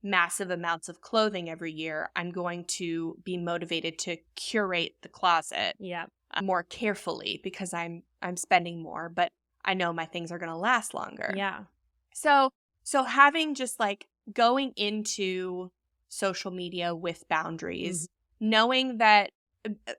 massive amounts of clothing every year. I'm going to be motivated to curate the closet Yeah. more carefully because I'm spending more, but I know my things are going to last longer. Yeah. So having just like going into social media with boundaries, knowing that,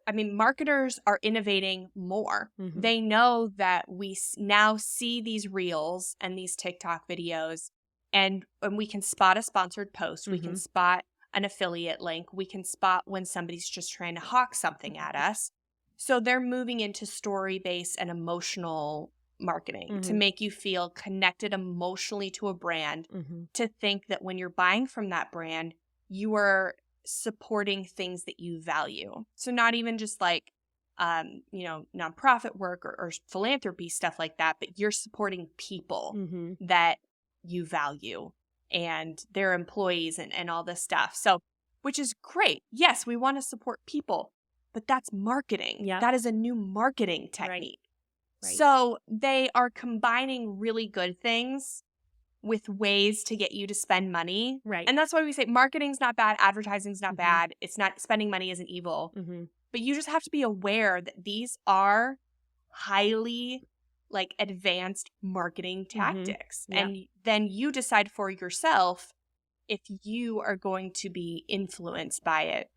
marketers are innovating more. Mm-hmm. They know that we now see these reels and these TikTok videos, and we can spot a sponsored post. We can spot an affiliate link. We can spot when somebody's just trying to hawk something at us. So they're moving into story-based and emotional marketing to make you feel connected emotionally to a brand, to think that when you're buying from that brand, you are supporting things that you value. So not even just like, nonprofit work or philanthropy, stuff like that, but you're supporting people that you value and their employees and all this stuff. So, which is great. Yes, we want to support people, but that's marketing. Yep. That is a new marketing technique. Right. So they are combining really good things with ways to get you to spend money. Right. And that's why we say marketing's not bad, advertising's not bad. It's not, spending money isn't evil. But you just have to be aware that these are highly like advanced marketing tactics. Yeah. And then you decide for yourself if you are going to be influenced by it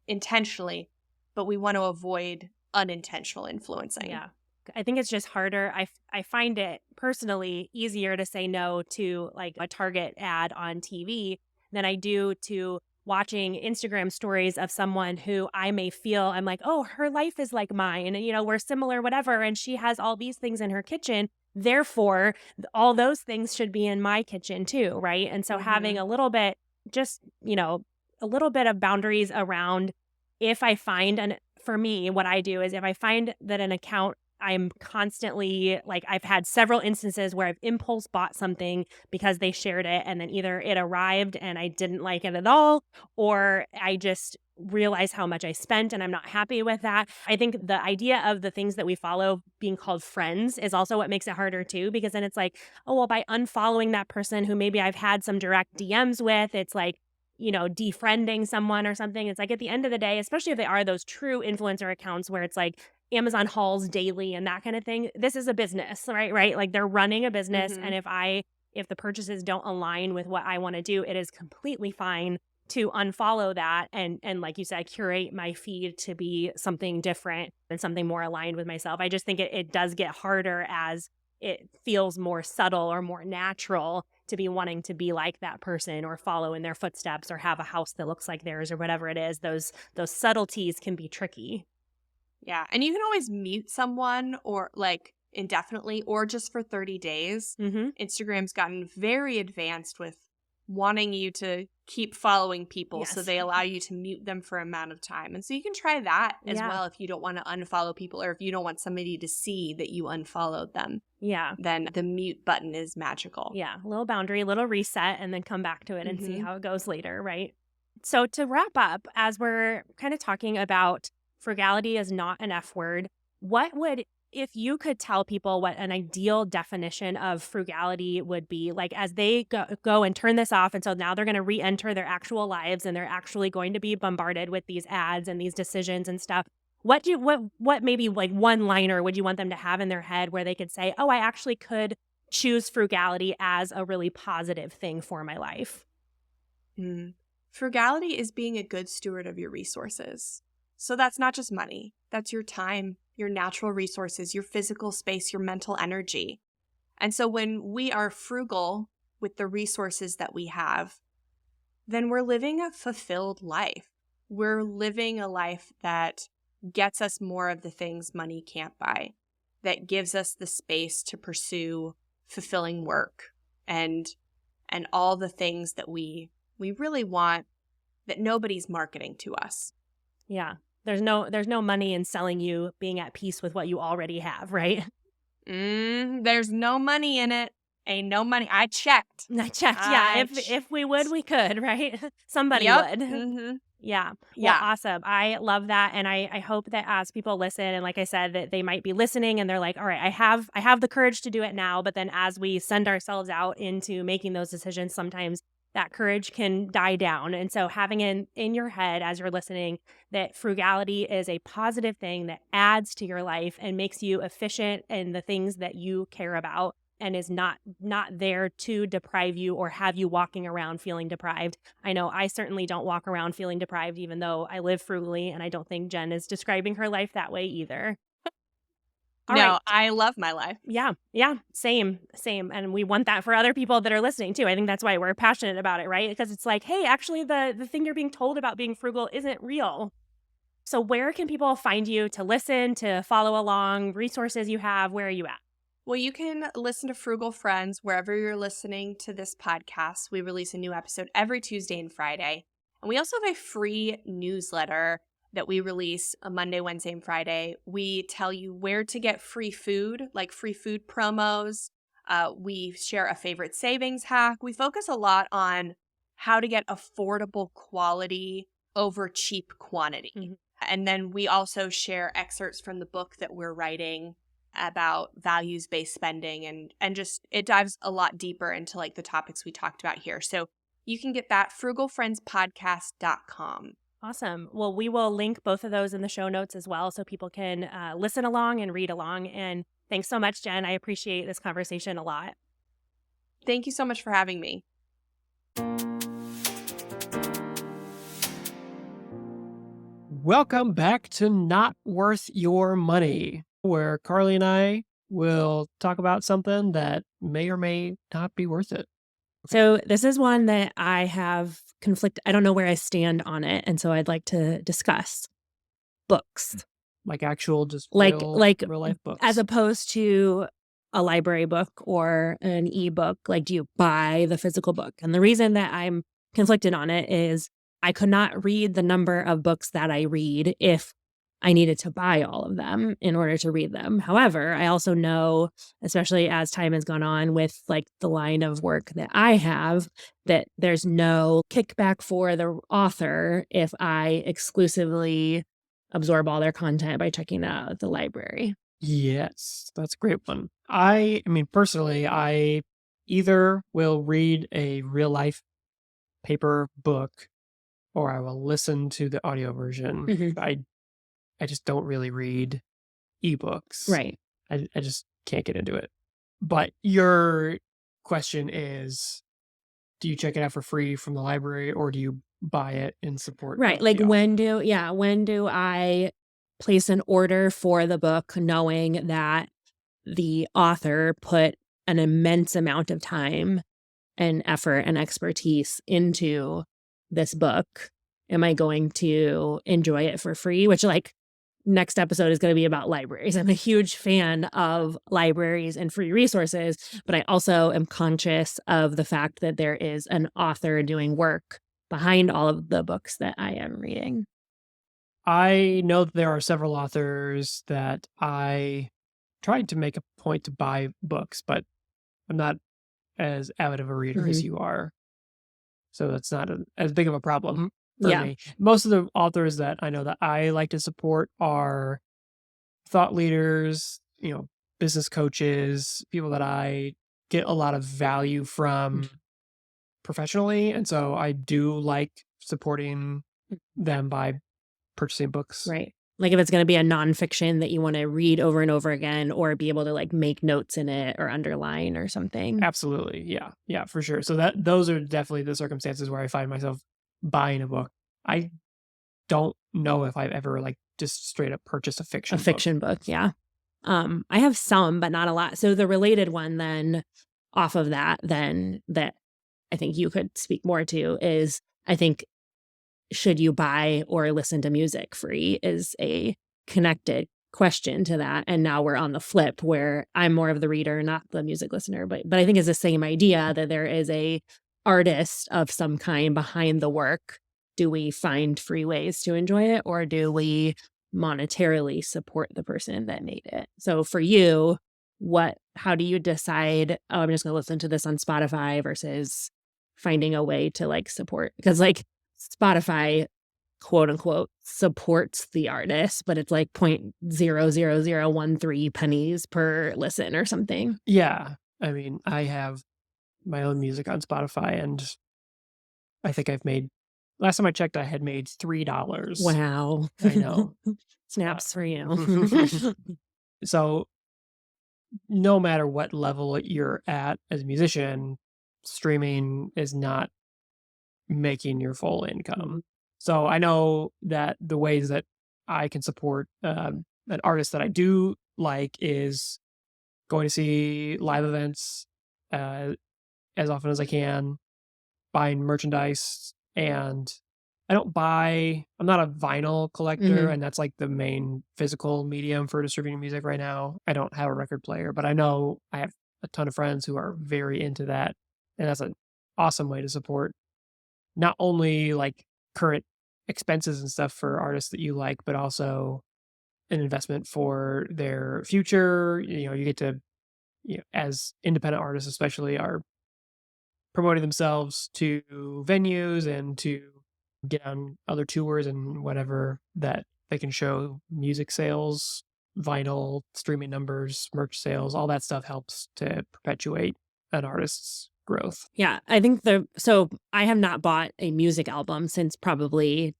intentionally. But we want to avoid unintentional influencing. Yeah. I think it's just harder. I find it personally easier to say no to like a Target ad on TV than I do to watching Instagram stories of someone who I may feel I'm like, oh, her life is like mine, and we're similar, whatever, and she has all these things in her kitchen. Therefore, all those things should be in my kitchen too, right? And so having a little bit, just a little bit of boundaries around, if I find, and for me, what I do is if I find that an account, I'm constantly like, I've had several instances where I've impulse bought something because they shared it, and then either it arrived and I didn't like it at all, or I just realized how much I spent and I'm not happy with that. I think the idea of the things that we follow being called friends is also what makes it harder too, because then it's like, oh, well, by unfollowing that person who maybe I've had some direct DMs with, it's like, defriending someone or something. It's like at the end of the day, especially if they are those true influencer accounts where it's like Amazon hauls daily and that kind of thing, this is a business, right? Like they're running a business. And if the purchases don't align with what I want to do, it is completely fine to unfollow that and like you said, curate my feed to be something different and something more aligned with myself. I just think it does get harder as it feels more subtle or more natural to be wanting to be like that person or follow in their footsteps or have a house that looks like theirs or whatever it is. Those subtleties can be tricky. Yeah. And you can always mute someone or like indefinitely or just for 30 days. Instagram's gotten very advanced with wanting you to keep following people. So Yes. they allow you to mute them for an amount of time. And so you can try that as Yeah. well if you don't want to unfollow people, or if you don't want somebody to see that you unfollowed them. Yeah. Then the mute button is magical. Yeah. A little boundary, a little reset, and then come back to it and see Mhm. how it goes later, right? So to wrap up, as we're kind of talking about frugality is not an F word, what would, if you could tell people what an ideal definition of frugality would be, like as they go and turn this off, and so now they're going to re-enter their actual lives and they're actually going to be bombarded with these ads and these decisions and stuff. What maybe like one liner would you want them to have in their head where they could say, oh, I actually could choose frugality as a really positive thing for my life? Frugality is being a good steward of your resources. So that's not just money. That's your time, your natural resources, your physical space, your mental energy. And so when we are frugal with the resources that we have, then we're living a fulfilled life. We're living a life that gets us more of the things money can't buy, that gives us the space to pursue fulfilling work and all the things that we really want that nobody's marketing to us. Yeah. There's no money in selling you being at peace with what you already have, right? There's no money in it. Ain't no money. I checked. I checked. Yeah. If we would, we could, right? Somebody Yep. would. Mm-hmm. Yeah. Well, Yeah. awesome. I love that. And I hope that as people listen, and like I said, that they might be listening and they're like, all right, I have the courage to do it now. But then as we send ourselves out into making those decisions, sometimes that courage can die down. And so having in your head as you're listening that frugality is a positive thing that adds to your life and makes you efficient in the things that you care about and is not there to deprive you or have you walking around feeling deprived. I know I certainly don't walk around feeling deprived, even though I live frugally, and I don't think Jen is describing her life that way either. All No, right. I love my life. Yeah. Same. And we want that for other people that are listening too. I think that's why we're passionate about it, right? Because it's like, hey, actually the thing you're being told about being frugal isn't real. So where can people find you to listen, to follow along, resources you have? Where are you at? Well, you can listen to Frugal Friends wherever you're listening to this podcast. We release a new episode every Tuesday and Friday. And we also have a free newsletter that we release a Monday, Wednesday, and Friday. We tell you where to get free food, like free food promos. We share a favorite savings hack. We focus a lot on how to get affordable quality over cheap quantity. Mm-hmm. And then we also share excerpts from the book that we're writing about values-based spending, and just it dives a lot deeper into like the topics we talked about here. So you can get that frugalfriendspodcast.com. Awesome. Well, we will link both of those in the show notes as well so people can listen along and read along. And thanks so much, Jen. I appreciate this conversation a lot. Thank you so much for having me. Welcome back to Not Worth Your Money, where Carly and I will talk about something that may or may not be worth it. So this is one that I have conflict. I don't know where I stand on it. And so I'd like to discuss books. Like actual just Like real life books. as opposed to a library book or an ebook. Like, do you buy the physical book? And the reason that I'm conflicted on it is I could not read the number of books that I read if I needed to buy all of them in order to read them. However, I also know, especially as time has gone on with like the line of work that I have, that there's no kickback for the author if I exclusively absorb all their content by checking out at the library. Yes, that's a great one. I mean, personally, I either will read a real life paper book or I will listen to the audio version. Mm-hmm. I just don't really read ebooks. Right. I just can't get into it. But your question is, do you check it out for free from the library or do you buy it in support? Right. Like when do I place an order for the book knowing that the author put an immense amount of time and effort and expertise into this book? Am I going to enjoy it for free? Which like next episode is going to be about libraries. I'm a huge fan of libraries and free resources, but I also am conscious of the fact that there is an author doing work behind all of the books that I am reading. I know that there are several authors that I tried to make a point to buy books, but I'm not as avid of a reader as Mhm. you are. So that's not as big of a problem for Yeah. me. Most of the authors that I know that I like to support are thought leaders, business coaches, people that I get a lot of value from professionally. And so I do like supporting them by purchasing books. Right. Like if it's going to be a nonfiction that you want to read over and over again or be able to like make notes in it or underline or something. Absolutely. Yeah. Yeah, for sure. So those are definitely the circumstances where I find myself buying a book. I don't know if I've ever like just straight up purchased a A fiction book. fiction book, yeah. I have some, but not a lot. So the related one then off of that, then that I think you could speak more to is I think should you buy or listen to music free is a connected question to that. And now we're on the flip where I'm more of the reader, not the music listener. But I think it's the same idea that there is a artist of some kind behind the work. Do we find free ways to enjoy it or do we monetarily support the person that made it? So for you, how do you decide, oh, I'm just gonna listen to this on Spotify versus finding a way to like support? Because like Spotify, quote unquote, supports the artist, but it's like 0.00013 pennies per listen or something. Yeah. I mean, I have my own music on Spotify and I think I've made last time I checked I had made $3. Wow. I know. Snaps for you. So no matter what level you're at as a musician, streaming is not making your full income. So I know that the ways that I can support an artist that I do like is going to see live events uh, as often as I can, buying merchandise, and I'm not a vinyl collector, Mhm. and that's like the main physical medium for distributing music right now. I don't have a record player, but I know I have a ton of friends who are very into that, and that's an awesome way to support not only like current expenses and stuff for artists that you like, but also an investment for their future. You get to, as independent artists, especially, are promoting themselves to venues and to get on other tours and whatever that they can show music sales, vinyl, streaming numbers, merch sales, all that stuff helps to perpetuate an artist's growth. Yeah, I think so I have not bought a music album since probably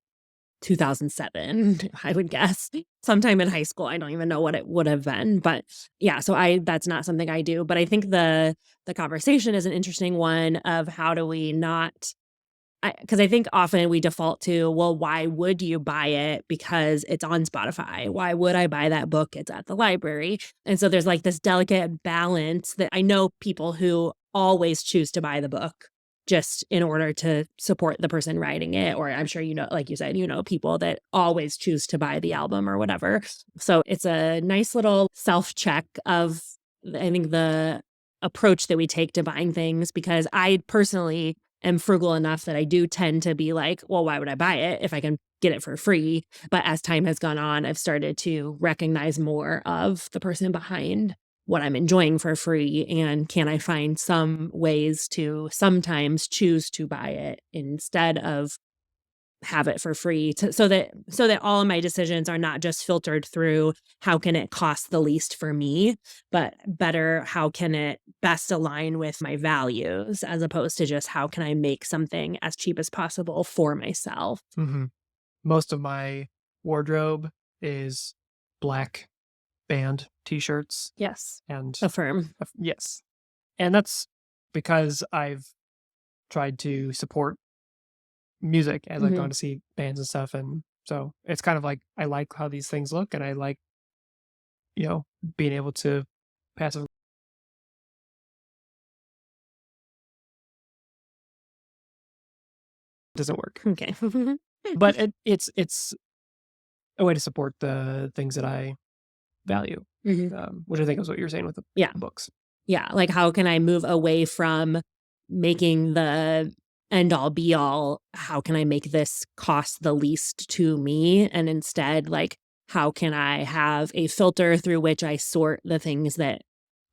2007, I would guess. Sometime in high school. I don't even know what it would have been, but yeah, so that's not something I do, but I think the conversation is an interesting one of how do we not because I think often we default to, well, why would you buy it? Because it's on Spotify. Why would I buy that book? It's at the library. And so there's like this delicate balance that I know people who always choose to buy the book just in order to support the person writing it. Or I'm sure, like you said, people that always choose to buy the album or whatever. So it's a nice little self check of, I think, the approach that we take to buying things, because I personally am frugal enough that I do tend to be like, well, why would I buy it if I can get it for free? But as time has gone on, I've started to recognize more of the person behind what I'm enjoying for free. And can I find some ways to sometimes choose to buy it instead of have it for free so that all of my decisions are not just filtered through how can it cost the least for me, but better how can it best align with my values as opposed to just how can I make something as cheap as possible for myself. Hmm. Most of my wardrobe is black band t-shirts Yes. and Affirm. yes. And that's because I've tried to support music as I've Hmm. gone to see bands and stuff. And so it's kind of like I like how these things look and I like, you know, being able to passive doesn't work. Okay. But it's a way to support the things that I value, Hmm. which I think is what you're saying with the Yeah. books. Yeah, like how can I move away from making the end all be all, how can I make this cost the least to me? And instead, like, how can I have a filter through which I sort the things that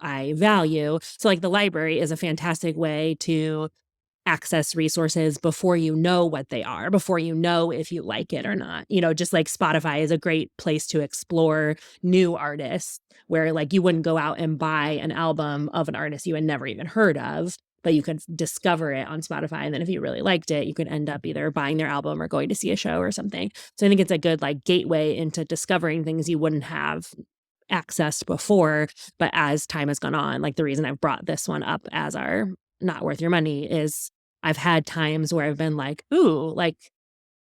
I value? So like the library is a fantastic way to access resources before you know what they are, before you know if you like it or not. Just like Spotify is a great place to explore new artists where like you wouldn't go out and buy an album of an artist you had never even heard of, but you could discover it on Spotify. And then if you really liked it, you could end up either buying their album or going to see a show or something. So I think it's a good like gateway into discovering things you wouldn't have accessed before. But as time has gone on, like the reason I've brought this one up as our not worth your money is I've had times where I've been like, ooh, like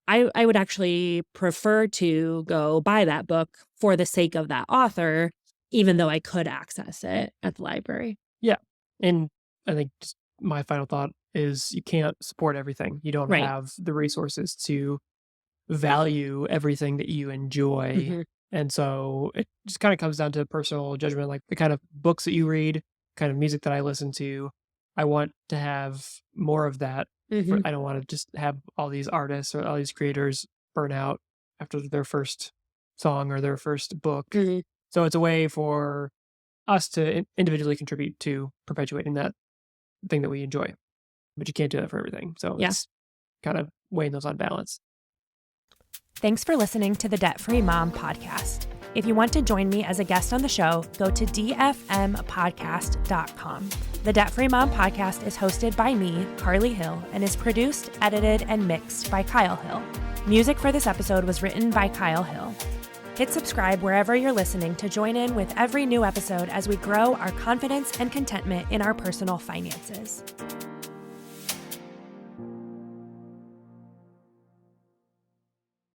I would actually prefer to go buy that book for the sake of that author, even though I could access it at the library. Yeah. And I think just my final thought is you can't support everything. You don't Right. have the resources to value everything that you enjoy. Mhm. And so it just kind of comes down to personal judgment, like the kind of books that you read, kind of music that I listen to. I want to have more of that. Mhm. I don't want to just have all these artists or all these creators burn out after their first song or their first book. Mhm. So it's a way for us to individually contribute to perpetuating that thing that we enjoy. But you can't do that for everything. So Yeah. it's kind of weighing those on balance. Thanks for listening to the Debt Free Mom podcast. If you want to join me as a guest on the show, go to dfmpodcast.com. The Debt Free Mom podcast is hosted by me, Carly Hill, and is produced, edited, and mixed by Kyle Hill. Music for this episode was written by Kyle Hill. Hit subscribe wherever you're listening to join in with every new episode as we grow our confidence and contentment in our personal finances.